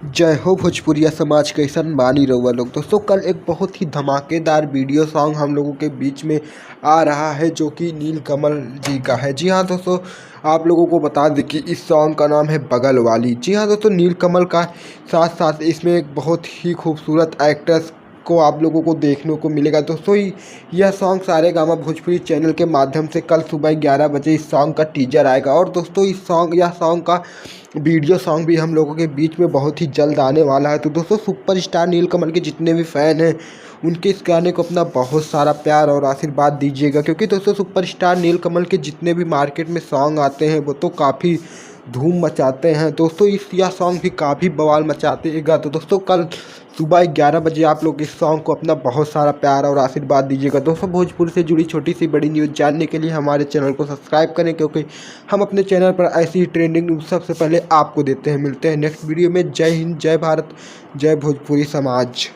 जय हो भोजपुरिया समाज कैसन बानी रउआ लोग। दोस्तों कल एक बहुत ही धमाकेदार वीडियो सॉन्ग हम लोगों के बीच में आ रहा है जो कि नीलकमल जी का है। जी हाँ दोस्तों, आप लोगों को बता दें कि इस सॉन्ग का नाम है बगल वाली। जी हाँ दोस्तों, नीलकमल का साथ साथ इसमें एक बहुत ही खूबसूरत एक्ट्रेस को आप लोगों को देखने को मिलेगा। दोस्तों यह सॉन्ग सारेगामा भोजपुरी चैनल के माध्यम से कल सुबह 11 बजे इस सॉन्ग का टीजर आएगा। और दोस्तों यह सॉन्ग का वीडियो सॉन्ग भी हम लोगों के बीच में बहुत ही जल्द आने वाला है। तो दोस्तों सुपरस्टार नीलकमल के जितने भी फ़ैन हैं उनके इस गाने को अपना बहुत सारा प्यार और आशीर्वाद दीजिएगा, क्योंकि दोस्तों सुपरस्टार नीलकमल के जितने भी मार्केट में सॉन्ग आते हैं वो तो काफ़ी धूम मचाते हैं। दोस्तों यह सॉन्ग भी काफ़ी बवाल मचातेगा। तो दोस्तों कल सुबह 11 बजे आप लोग इस सॉन्ग को अपना बहुत सारा प्यार और आशीर्वाद दीजिएगा। दोस्तों भोजपुर से जुड़ी छोटी सी बड़ी न्यूज़ जानने के लिए हमारे चैनल को सब्सक्राइब करें, क्योंकि हम अपने चैनल पर ऐसी ही ट्रेंडिंग न्यूज़ सबसे पहले आपको देते हैं। मिलते हैं नेक्स्ट वीडियो में। जय हिंद, जय भारत, जय भोजपुरी समाज।